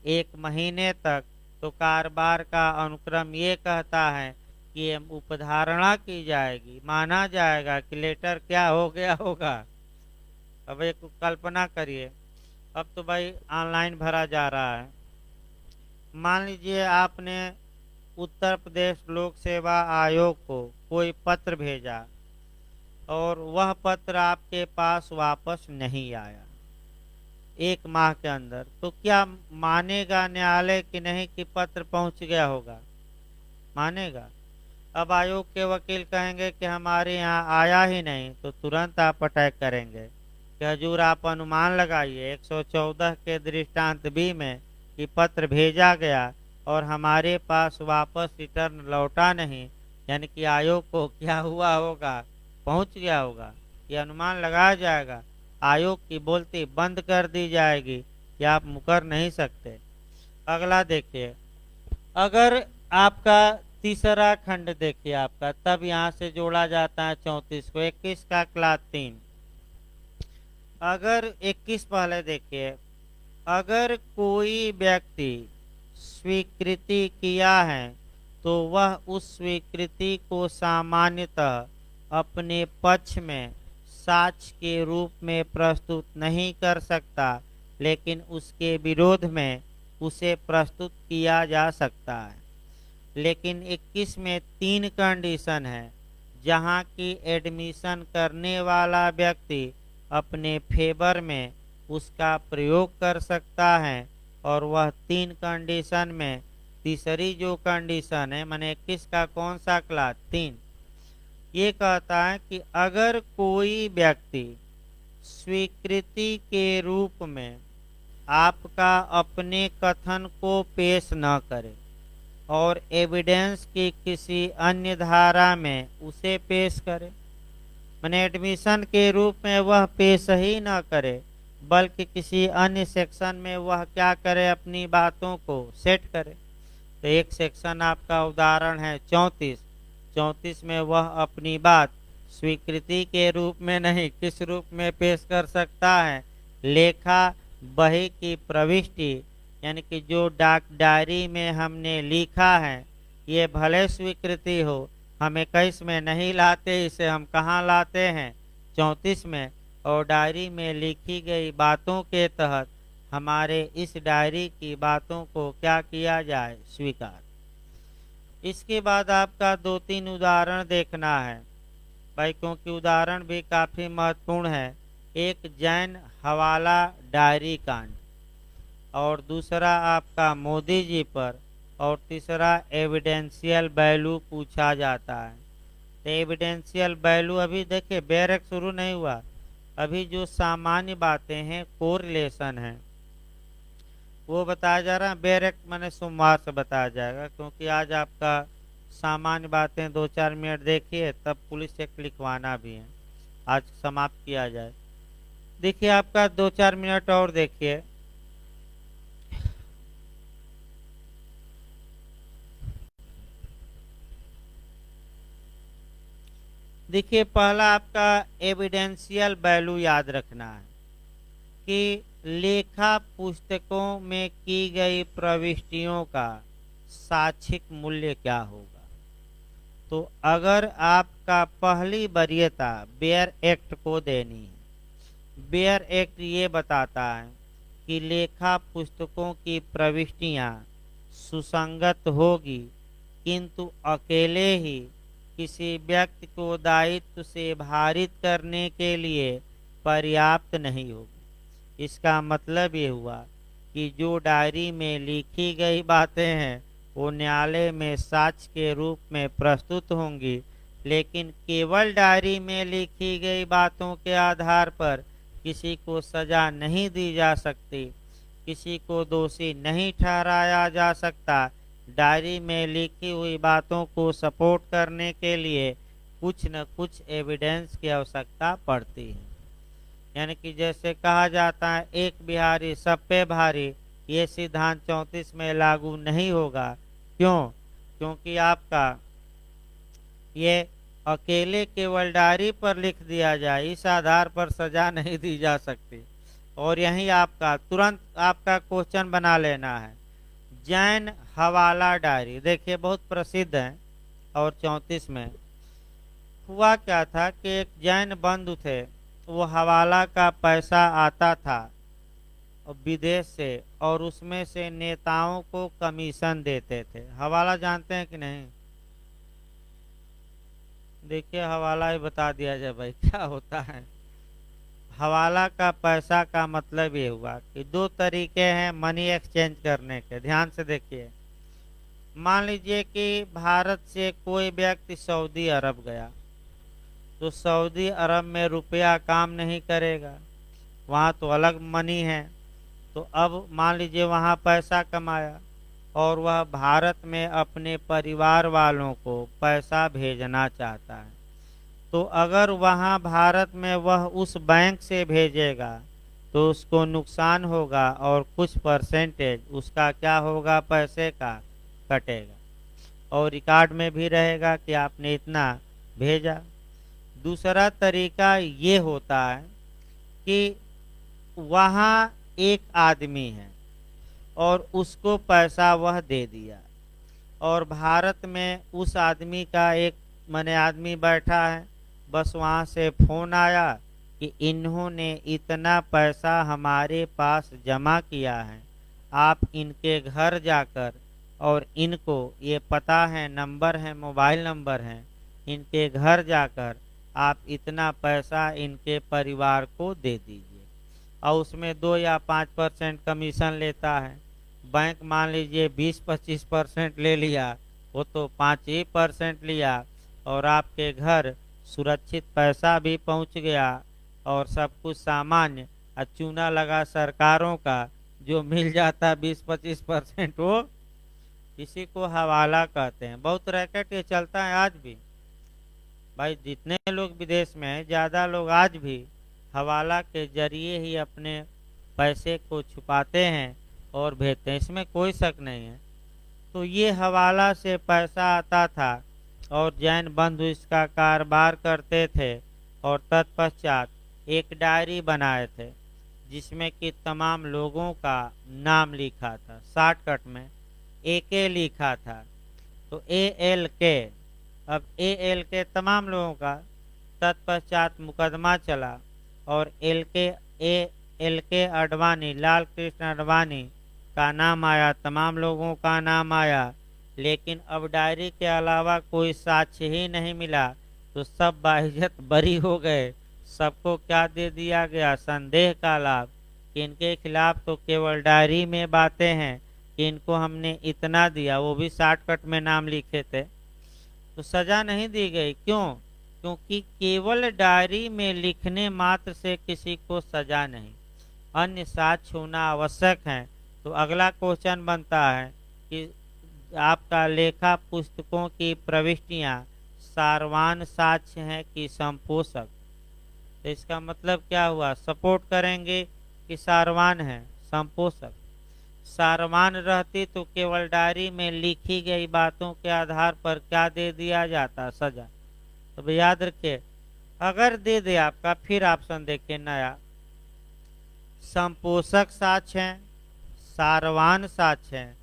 [SPEAKER 1] 1 महीने तक, तो कारोबार का अनुक्रम ये कहता है कि ये उपधारणा की जाएगी, माना जाएगा कि लेटर क्या हो गया होगा। अब एक कल्पना करिए, अब तो भाई ऑनलाइन भरा जा रहा है। मान लीजिए आपने उत्तर प्रदेश लोक सेवा आयोग को कोई पत्र भेजा और वह पत्र आपके पास वापस नहीं आया 1 माह के अंदर, तो क्या मानेगा न्यायालय कि नहीं कि पत्र पहुंच गया होगा? मानेगा। अब आयोग के वकील कहेंगे कि हमारे यहाँ आया ही नहीं, तो तुरंत आप अटैक करेंगे कि हजूर आप अनुमान लगाइए 114 के दृष्टांत बी में कि पत्र भेजा गया और हमारे पास वापस रिटर्न लौटा नहीं, यानी कि आयोग को क्या हुआ होगा? पहुंच गया होगा। ये अनुमान लगाया जाएगा, आयोग की बोलती बंद कर दी जाएगी कि आप मुकर नहीं सकते। अगला देखिए, अगर आपका तीसरा खंड देखिए आपका, तब यहाँ से जोड़ा जाता है 34 को, 21 का क्लास 3। अगर 21 पहले देखिए, अगर कोई व्यक्ति स्वीकृति किया है तो वह उस स्वीकृति को सामान्यतः अपने पक्ष में साक्ष्य के रूप में प्रस्तुत नहीं कर सकता, लेकिन उसके विरोध में उसे प्रस्तुत किया जा सकता है। लेकिन 21 में 3 कंडीशन है जहां की एडमिशन करने वाला व्यक्ति अपने फेवर में उसका प्रयोग कर सकता है, और वह 3 कंडीशन में तीसरी जो कंडीशन है, माने 21 का कौन सा क्लास 3, ये कहता है कि अगर कोई व्यक्ति स्वीकृति के रूप में आपका अपने कथन को पेश न करे और एविडेंस की किसी अन्य धारा में उसे पेश करे, माने एडमिशन के रूप में वह पेश ही न करे, बल्कि किसी अन्य सेक्शन में वह क्या करे, अपनी बातों को सेट करे। तो एक सेक्शन आपका उदाहरण है 34 में वह अपनी बात स्वीकृति के रूप में नहीं, किस रूप में पेश कर सकता है? लेखा बही की प्रविष्टि, यानी कि जो डाक डायरी में हमने लिखा है, ये भले स्वीकृति हो, हम 21 में नहीं लाते, इसे हम कहाँ लाते हैं? 34 में। और डायरी में लिखी गई बातों के तहत हमारे इस डायरी की बातों को क्या किया जाए? स्वीकार। इसके बाद आपका 2-3 उदाहरण देखना है भाई, क्योंकि उदाहरण भी काफी महत्वपूर्ण है। एक जैन हवाला डायरी कांड, और दूसरा आपका मोदी जी पर, और तीसरा एविडेंशियल वैल्यू पूछा जाता है। तो एविडेंशियल वैल्यू अभी देखिए बेरक शुरू नहीं हुआ, अभी जो सामान्य बातें हैं, कोरिलेशन है, वो बताया जा रहा है। बेरक मैंने सोमवार से बताया जाएगा, क्योंकि आज आपका सामान्य बातें 2-4 मिनट देखिए, तब पुलिस चेक लिखवाना भी है, आज समाप्त किया जाए। देखिए आपका 2-4 मिनट और देखिए। देखिए पहला आपका एविडेंशियल वैल्यू याद रखना है कि लेखा पुस्तकों में की गई प्रविष्टियों का साक्षिक मूल्य क्या होगा। तो अगर आपका पहली वरीयता बेयर एक्ट को देनी है, बेयर एक्ट ये बताता है कि लेखा पुस्तकों की प्रविष्टियां सुसंगत होगी, किंतु अकेले ही किसी व्यक्ति को दायित्व से भारित करने के लिए पर्याप्त नहीं होगी। इसका मतलब ये हुआ कि जो डायरी में लिखी गई बातें हैं वो न्यायालय में साक्ष्य के रूप में प्रस्तुत होंगी, लेकिन केवल डायरी में लिखी गई बातों के आधार पर किसी को सजा नहीं दी जा सकती, किसी को दोषी नहीं ठहराया जा सकता। डायरी में लिखी हुई बातों को सपोर्ट करने के लिए कुछ न कुछ एविडेंस की आवश्यकता पड़ती है। यानी कि जैसे कहा जाता है एक बिहारी सब पे भारी, ये सिद्धांत 34 में लागू नहीं होगा। क्यों? क्योंकि आपका ये अकेले केवल डायरी पर लिख दिया जाए, इस आधार पर सजा नहीं दी जा सकती। और यही आपका तुरंत आपका क्वेश्चन बना लेना है। जैन हवाला डायरी देखिए बहुत प्रसिद्ध है। और 34 में हुआ क्या था कि एक जैन बंधु थे, वो हवाला का पैसा आता था विदेश से, और उसमें से नेताओं को कमीशन देते थे। हवाला जानते हैं कि नहीं? देखिए हवाला ही बता दिया जाए भाई क्या होता है। हवाला का पैसा का मतलब ये हुआ कि दो तरीके हैं मनी एक्सचेंज करने के, ध्यान से देखिए। मान लीजिए कि भारत से कोई व्यक्ति सऊदी अरब गया, तो सऊदी अरब में रुपया काम नहीं करेगा, वहाँ तो अलग मनी है। तो अब मान लीजिए वहाँ पैसा कमाया और वह भारत में अपने परिवार वालों को पैसा भेजना चाहता है, तो अगर वहाँ भारत में वह उस बैंक से भेजेगा तो उसको नुकसान होगा और कुछ परसेंटेज उसका क्या होगा, पैसे का कटेगा, और रिकॉर्ड में भी रहेगा कि आपने इतना भेजा। दूसरा तरीका ये होता है कि वहाँ एक आदमी है और उसको पैसा वह दे दिया, और भारत में उस आदमी का एक माने आदमी बैठा है, बस वहाँ से फोन आया कि इन्होंने इतना पैसा हमारे पास जमा किया है, आप इनके घर जाकर और इनको ये पता है, नंबर है, मोबाइल नंबर है, इनके घर जाकर आप इतना पैसा इनके परिवार को दे दीजिए। और उसमें 2 या 5% कमीशन लेता है। बैंक मान लीजिए 20-25% ले लिया, वो तो 5% लिया, और आपके घर सुरक्षित पैसा भी पहुंच गया और सब कुछ सामान्य। चूना लगा सरकारों का जो मिल जाता 20-25%, वो इसी को हवाला कहते हैं। बहुत रैकेट ये चलता है आज भी भाई। जितने लोग विदेश में हैं, ज़्यादा लोग आज भी हवाला के जरिए ही अपने पैसे को छुपाते हैं और भेजते हैं, इसमें कोई शक नहीं है। तो ये हवाला से पैसा आता था और जैन बंधु इसका कारोबार करते थे, और तत्पश्चात एक डायरी बनाए थे जिसमें कि तमाम लोगों का नाम लिखा था, शॉर्टकट में AK लिखा था। तो ALK, अब ALK तमाम लोगों का। तत्पश्चात मुकदमा चला और LK अडवाणी, लाल कृष्ण अडवाणी का नाम आया, तमाम लोगों का नाम आया। लेकिन अब डायरी के अलावा कोई साक्ष्य ही नहीं मिला, तो सब बाइज्जत बरी हो गए। सबको क्या दे दिया गया, संदेह का लाभ, कि इनके खिलाफ तो केवल डायरी में बातें हैं कि इनको हमने इतना दिया, वो भी शॉर्टकट में नाम लिखे थे। तो सजा नहीं दी गई। क्यों? क्योंकि केवल डायरी में लिखने मात्र से किसी को सजा नहीं, अन्य साक्ष्य होना आवश्यक है। तो अगला क्वेश्चन बनता है कि आपका लेखा पुस्तकों की प्रविष्टियां सारवान साक्ष्य हैं कि संपोषक। तो इसका मतलब क्या हुआ, सपोर्ट करेंगे कि सारवान है, संपोषक। सारवान रहती तो केवल डायरी में लिखी गई बातों के आधार पर क्या दे दिया जाता, सजा। तो याद रखिए, अगर दे दे आपका, फिर ऑप्शन देखिए नया, संपोषक साक्ष्य है, सारवान साक्ष्य है।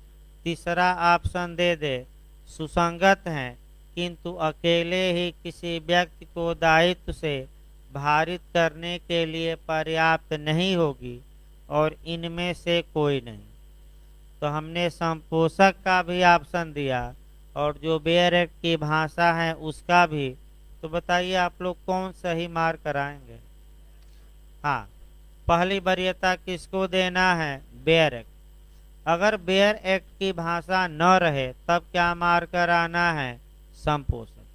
[SPEAKER 1] तीसरा ऑप्शन दे दे सुसंगत हैं किंतु अकेले ही किसी व्यक्ति को दायित्व से भारित करने के लिए पर्याप्त नहीं होगी, और इनमें से कोई नहीं। तो हमने संपोषक का भी ऑप्शन दिया और जो बेयर एक्ट की भाषा है उसका भी। तो बताइए आप लोग कौन सही मार्क कराएंगे? हाँ, पहली वरीयता किसको देना है, बेयर एक्ट। अगर बेयर एक्ट की भाषा न रहे तब क्या मार्क कराना है, संपोषक।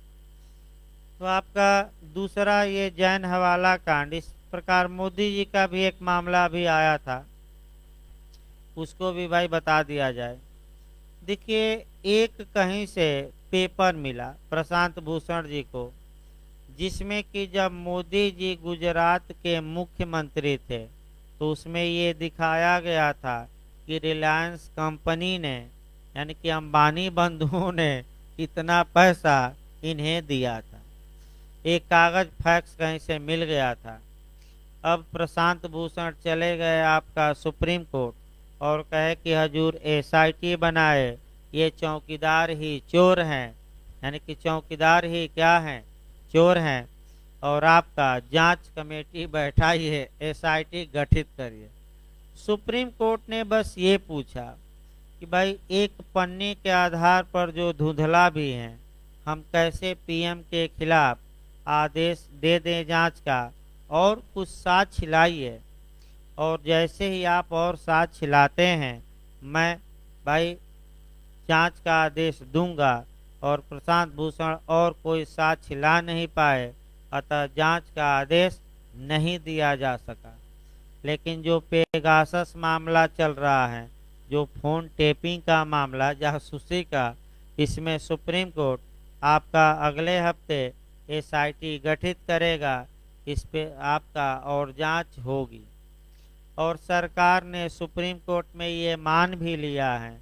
[SPEAKER 1] तो आपका दूसरा ये जैन हवाला कांड, इस प्रकार मोदी जी का भी एक मामला भी आया था, उसको भी भाई बता दिया जाए। देखिए एक कहीं से पेपर मिला प्रशांत भूषण जी को, जिसमें कि जब मोदी जी गुजरात के मुख्यमंत्री थे तो उसमें ये दिखाया गया था कि रिलायंस कंपनी ने यानी कि अंबानी बंधुओं ने कितना पैसा इन्हें दिया था। एक कागज फैक्स कहीं से मिल गया था। अब प्रशांत भूषण चले गए आपका सुप्रीम कोर्ट और कहे कि हजूर एसआईटी बनाए, ये चौकीदार ही चोर हैं, यानी कि चौकीदार ही क्या हैं, चोर हैं, और आपका जांच कमेटी बैठाइए, एसआईटी गठित करिए। सुप्रीम कोर्ट ने बस ये पूछा कि भाई एक पन्ने के आधार पर जो धुंधला भी हैं, हम कैसे पीएम के खिलाफ आदेश दे दें जांच का, और कुछ साक्ष्य लाइए, और जैसे ही आप और साक्ष्य लाते हैं मैं भाई जांच का आदेश दूंगा। और प्रशांत भूषण और कोई साक्ष्य ला नहीं पाए, अतः जांच का आदेश नहीं दिया जा सका। लेकिन जो पेगासस मामला चल रहा है, जो फोन टेपिंग का मामला, जासूसी का, इसमें सुप्रीम कोर्ट आपका अगले हफ्ते एसआईटी गठित करेगा, इस पे आपका और जांच होगी। और सरकार ने सुप्रीम कोर्ट में ये मान भी लिया है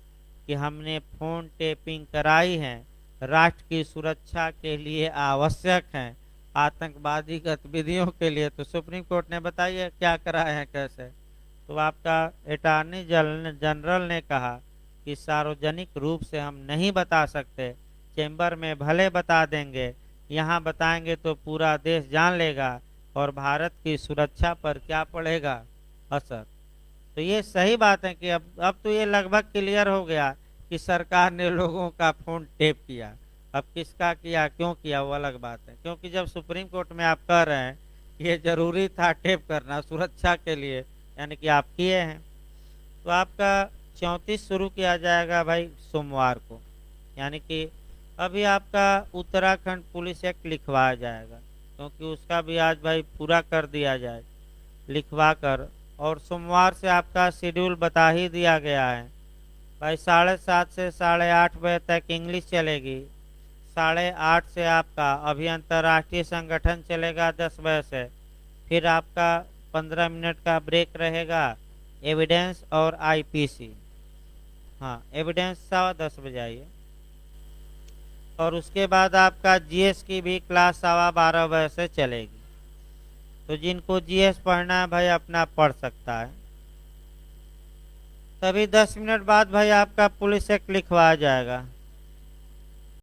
[SPEAKER 1] कि हमने फोन टेपिंग कराई है, राष्ट्र की सुरक्षा के लिए आवश्यक है, आतंकवादी गतिविधियों के लिए तो सुप्रीम कोर्ट ने बताइए क्या कराए हैं कैसे। तो आपका अटॉर्नी जनरल ने कहा कि सार्वजनिक रूप से हम नहीं बता सकते, चैम्बर में भले बता देंगे, यहाँ बताएंगे तो पूरा देश जान लेगा और भारत की सुरक्षा पर क्या पड़ेगा असर। तो ये सही बात है कि अब तो ये लगभग क्लियर हो गया कि सरकार ने लोगों का फोन टेप किया। अब किसका किया, क्यों किया, वो अलग बात है, क्योंकि जब सुप्रीम कोर्ट में आप कह रहे हैं कि ये जरूरी था टेप करना सुरक्षा के लिए, यानी कि आप किए हैं। तो आपका 34 शुरू किया जाएगा भाई सोमवार को, यानी कि अभी आपका उत्तराखंड पुलिस एक्ट लिखवाया जाएगा, क्योंकि उसका भी आज भाई पूरा कर दिया जाए लिखवा कर। और सोमवार से आपका शेड्यूल बता ही दिया गया है भाई, 7:30 से 8:30 बजे तक इंग्लिश चलेगी, 8:30 से आपका अभी अंतर्राष्ट्रीय संगठन चलेगा 10 बजे से, फिर आपका 15 मिनट का ब्रेक रहेगा, एविडेंस और आईपीसी, हाँ एविडेंस 10:15 आइए। और उसके बाद आपका जीएस की भी क्लास 12:15 बजे से चलेगी। तो जिनको जीएस पढ़ना है भाई अपना पढ़ सकता है। तभी 10 मिनट बाद भाई आपका पुलिस एक्ट लिखवाया जाएगा।